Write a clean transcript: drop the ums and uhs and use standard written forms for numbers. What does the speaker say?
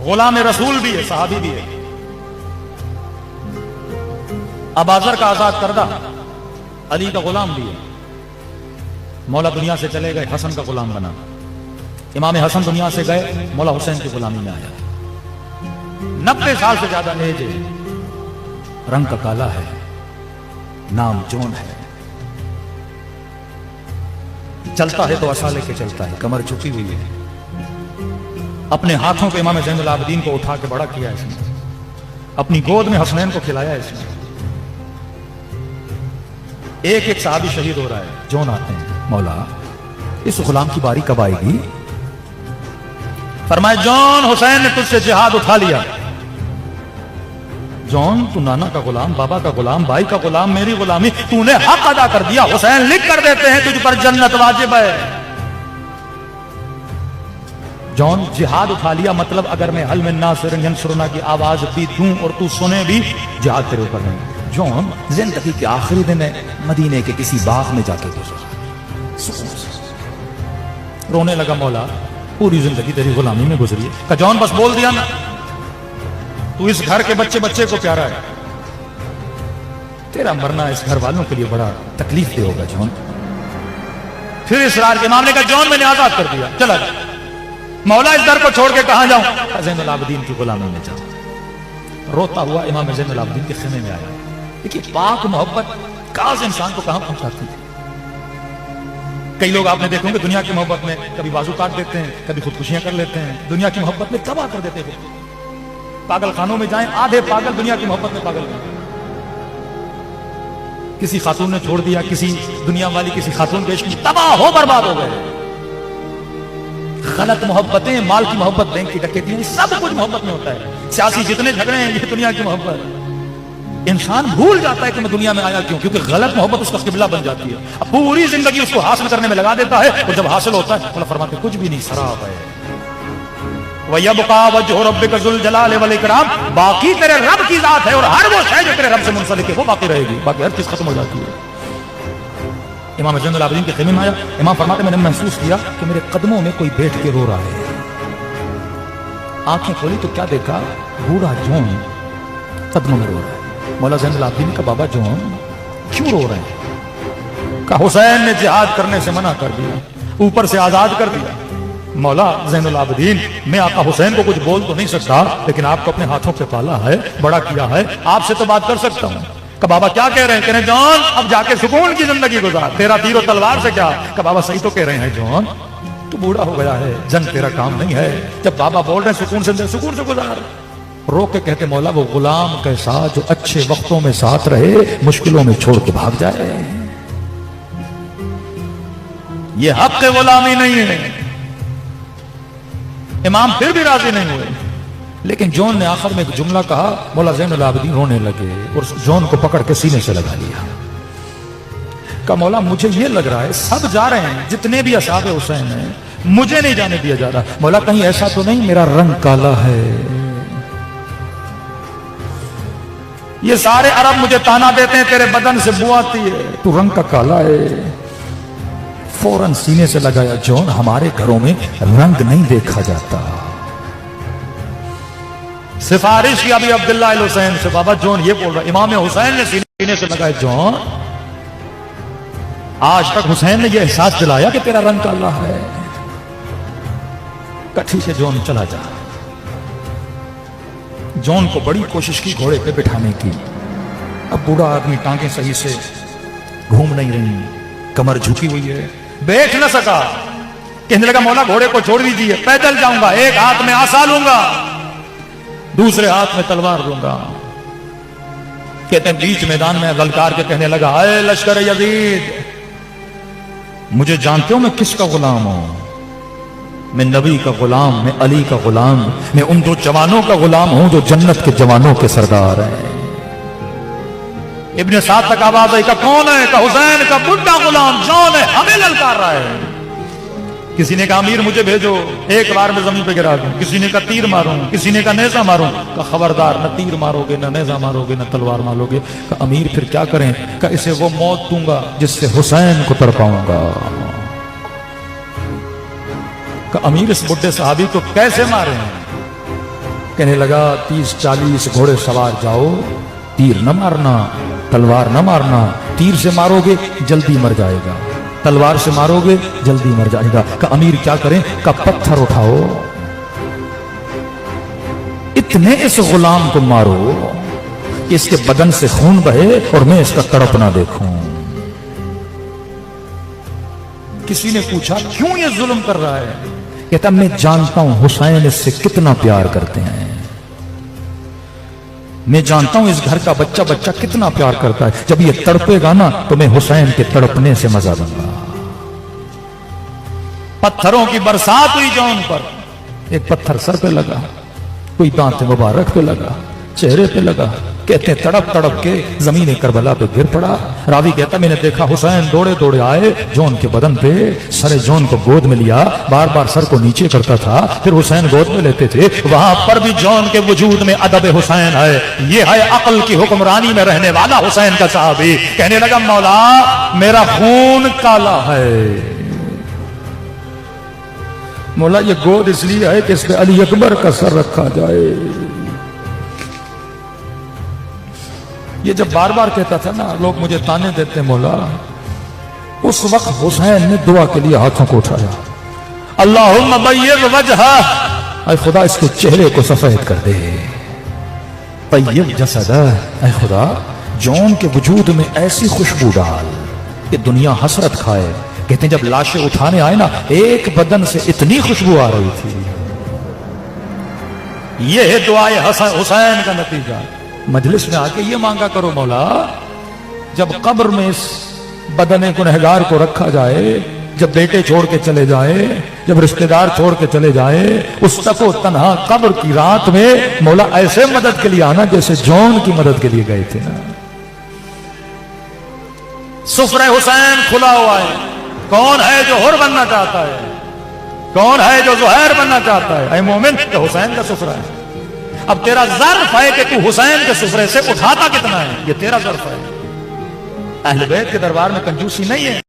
غلام رسول بھی ہے، صحابی بھی ہے. ابازر کا آزاد کردہ، علی کا غلام بھی ہے. مولا دنیا سے چلے گئے، حسن کا غلام بنا. امام حسن دنیا سے گئے، مولا حسین کی غلامی میں آیا. 90 سال سے زیادہ ایج ہے، رنگ کا کالا ہے، نام جون ہے. چلتا ہے تو عصا لے کے چلتا ہے، کمر جھکی ہوئی ہے. اپنے ہاتھوں پہ امام زین العابدین کو اٹھا کے بڑا کیا اس نے، اپنی گود میں حسنین کو کھلایا اس نے. ایک ایک صحابی شہید ہو رہا ہے. جون آتے ہیں، مولا اس غلام کی باری کب آئے گی؟ فرمائے جون حسین نے تجھ سے جہاد اٹھا لیا. جون تو نانا کا غلام، بابا کا غلام، بھائی کا غلام، میری غلامی تو نے حق ادا کر دیا. حسین لکھ کر دیتے ہیں تجھ پر جنت واجب ہے. جون جہاد اٹھا لیا مطلب اگر میں حل من ناصر ینصرنا کی آواز بھی دوں اور تو سنے بھی، جہاد تیرے اوپر نہیں. جون زندگی کے آخری دن مدینے کے کسی باغ میں جا کے گزرا، رونے لگا. مولا پوری زندگی تیری غلامی میں گزری ہے. کہ جون بس بول دیا نا، تو اس گھر کے بچے بچے کو پیارا ہے، تیرا مرنا اس گھر والوں کے لیے بڑا تکلیف دہ ہوگا. جون پھر اسرار کے معاملے کا، جون میں نے آزاد کر دیا، چلا جا. مولا اس گھر کو چھوڑ کے کہاں جاؤں؟ زین العابدین کی غلامی میں جاؤں. روتا ہوا امام زین العابدین کے خیمے میں آیا. دیکھیے پاک محبت کاز انسان کو کہاں پہنچاتی ہے. کئی لوگ آپ نے دیکھیں گے دنیا کی محبت میں کبھی بازو کاٹ دیتے ہیں، کبھی خودکشیاں کر لیتے ہیں. دنیا کی محبت میں تباہ کر دیتے ہیں. پاگل خانوں میں جائیں، آدھے پاگل دنیا کی محبت میں پاگل ہیں. کسی خاتون نے چھوڑ دیا، کسی دنیا والی کسی خاتون کے عشق میں تباہ ہو برباد ہو گئے. غلط محبتیں، مال کی محبت، بینک کی ڈکیتیاں، سب کچھ محبت میں ہوتا ہے. سیاسی جتنے جھگڑے ہیں یہ دنیا کی محبت. انسان بھول جاتا ہے کہ میں دنیا میں آیا کیوں، کیونکہ غلط محبت اس کا قبلہ بن جاتی ہے. اب پوری زندگی اس کو حاصل کرنے میں لگا دیتا ہے، اور جب حاصل ہوتا ہے اللہ فرماتے کچھ بھی نہیں، سراب ہے. وَيَبْقَى وَجْهُ رَبِّكَ ذُو الْجَلَالِ وَالْإِكْرَامِ، باقی تیرے رب کی ذات ہے، اور ہر وہ شے جو تیرے رب سے منسلک ہے وہ باقی رہے گی. باقی ہر چیز ختم ہو جاتی ہے. امام زین العابدین کے خیمے میں آیا. امام فرماتے میں نے محسوس کیا کہ میرے قدموں میں کوئی بیٹھ کے رو رہا ہے. آنکھیں کھولی تو کیا دیکھا؟ بوڑھا جون قدموں میں رو رہا ہے. مولا زین العابدین کا بابا جون کیوں رو رہے ہیں؟ کہ حسین نے جہاد کرنے سے منع کر دیا، اوپر سے آزاد کر دیا. مولا زین العابدین میں آقا حسین کو کچھ بول تو نہیں سکتا، لیکن آپ کو اپنے ہاتھوں پہ پالا ہے، بڑا کیا ہے، آپ سے تو بات کر سکتا ہوں. کہ بابا کیا کہہ رہے ہیں؟ کہہ رہے ہیں جون اب جا کے سکون کی زندگی گزار، تیرا تیر و تلوار سے کیا. کہ بابا صحیح تو کہہ رہے ہیں جون، تو بوڑھا ہو گیا ہے، جنگ تیرا کام نہیں ہے. جب بابا بول رہے ہیں سکون سے گزار. رو کے کہتے مولا وہ غلام کیسا جو اچھے وقتوں میں ساتھ رہے، مشکلوں میں چھوڑ کے بھاگ جائے. یہ حق غلامی نہیں ہے. امام پھر بھی راضی نہیں ہوئے، لیکن جون نے آخر میں ایک جملہ کہا. مولا زین العابدین رونے لگے اور جون کو پکڑ کے سینے سے لگا لیا. کہا مولا مجھے یہ لگ رہا ہے سب جا رہے ہیں، جتنے بھی اصحاب حسین ہیں، مجھے نہیں جانے دیا جا رہا. مولا کہیں ایسا تو نہیں میرا رنگ کالا ہے؟ یہ سارے عرب مجھے تانا دیتے ہیں تیرے بدن سے بو آتی ہے، تو رنگ کا کالا ہے. فوراً سینے سے لگایا. جون ہمارے گھروں میں رنگ نہیں دیکھا جاتا. سفارش کی ابھی عبداللہ الحسین سے. بابا جون یہ بول رہا، امام حسین نے سینے سے لگایا. جون آج تک حسین نے یہ احساس دلایا کہ تیرا رنگ کالا ہے. ٹھیک ہے جون چلا جا. جون کو بڑی کوشش کی گھوڑے پہ بٹھانے کی. اب بوڑھا آدمی ٹانگیں صحیح سے گھوم نہیں رہی، کمر جھکی ہوئی ہے، بیٹھ نہ سکا. کہنے لگا مولا گھوڑے کو چھوڑ دیجیے، پیدل جاؤں گا، ایک ہاتھ میں عصا لوں گا، دوسرے ہاتھ میں تلوار لوں گا. کہتے ہیں بیچ میدان میں للکار کے کہنے لگا اے لشکر یزید، مجھے جانتے ہو میں کس کا غلام ہوں؟ میں نبی کا غلام، میں علی کا غلام، میں ان دو جوانوں کا غلام ہوں جو جنت کے جوانوں کے سردار ہیں. ابن سعد تک آواز آئی کہ کون ہے؟ کہ حسین کا بڑھا غلام جون ہے، ہمیں للکار رہا ہے. کسی نے کہا امیر مجھے بھیجو، ایک بار میں زمین پہ گرا دوں. کسی نے کہا تیر ماروں، کسی نے کہا نیزہ ماروں. کہ خبردار، نہ تیر مارو گے، نہ نیزہ مارو گے، نہ تلوار مارو گے. کہ امیر پھر کیا کریں؟ کہ اسے وہ موت دوں گا جس سے حسین کو تڑپاؤں گا. کہ امیر اس بڈھے صحابی کو کیسے مارے ہیں؟ کہنے لگا 30-40 گھوڑے سوار جاؤ، تیر نہ مارنا، تلوار نہ مارنا، تیر سے مارو گے جلدی مر جائے گا، تلوار سے مارو گے جلدی مر جائے گا۔ کہ امیر کیا کریں؟ کہ پتھر اٹھاؤ، اتنے اس غلام کو مارو کہ اس کے بدن سے خون بہے اور میں اس کا تڑپنا دیکھوں۔ کسی نے پوچھا کیوں یہ ظلم کر رہا ہے؟ کہتا میں جانتا ہوں حسین اس سے کتنا پیار کرتے ہیں، میں جانتا ہوں اس گھر کا بچہ کتنا پیار کرتا ہے، جب یہ تڑپے گا نا تو میں حسین کے تڑپنے سے مزہ لوں گا۔ پتھروں کی برسات ہوئی جون پر، ایک پتھر سر پہ لگا، کوئی دانت مبارک پہ لگا، چہرے پہ لگا، کہتے ہیں تڑپ تڑپ کے زمین کربلا پہ گر پڑا۔ راوی کہتا میں نے دیکھا حسین دوڑے دوڑے آئے جون کے بدن پہ، سر جون کو گود میں لیا، بار بار سر کو نیچے کرتا تھا، پھر حسین گود میں لیتے تھے۔ وہاں پر بھی جون کے وجود میں ادب حسین ہے، یہ ہے عقل کی حکمرانی میں رہنے والا حسین کا صحابی۔ کہنے لگا مولا میرا خون کالا ہے، مولا یہ گود اس لیے ہے کہ اس پہ علی اکبر کا سر رکھا جائے۔ یہ جب بار بار کہتا تھا نا لوگ مجھے تانے دیتے مولا، اس وقت حسین نے دعا کے لیے ہاتھوں کو اٹھایا، اللہم بیض وجہہ، اے خدا اس کے چہرے کو سفید کر دے، طیب جسدہ، اے خدا جون کے وجود میں ایسی خوشبو ڈال کہ دنیا حسرت کھائے۔ کہتے ہیں جب لاشیں اٹھانے آئے نا ایک بدن سے اتنی خوشبو آ رہی تھی۔ یہ ہے دعائے حسین کا نتیجہ۔ مجلس میں آ کے یہ مانگا کرو مولا جب قبر میں اس بدن گنہگار کو رکھا جائے، جب بیٹے چھوڑ کے چلے جائے، جب رشتہ دار چھوڑ کے چلے جائے، اس تک و تنہا قبر کی رات میں مولا ایسے مدد کے لیے آنا جیسے جون کی مدد کے لیے گئے تھے نا۔ سفرہ حسین کھلا ہوا ہے، کون ہے جو حر بننا چاہتا ہے؟ کون ہے جو زہیر بننا چاہتا ہے؟ اے مومن کہ حسین کا سفرہ ہے۔ اب تیرا ظرف ہے کہ تو حسین کے سفرے سے اٹھاتا کتنا ہے، یہ تیرا ظرف ہے۔ اہل بیت کے دربار میں کنجوسی نہیں ہے۔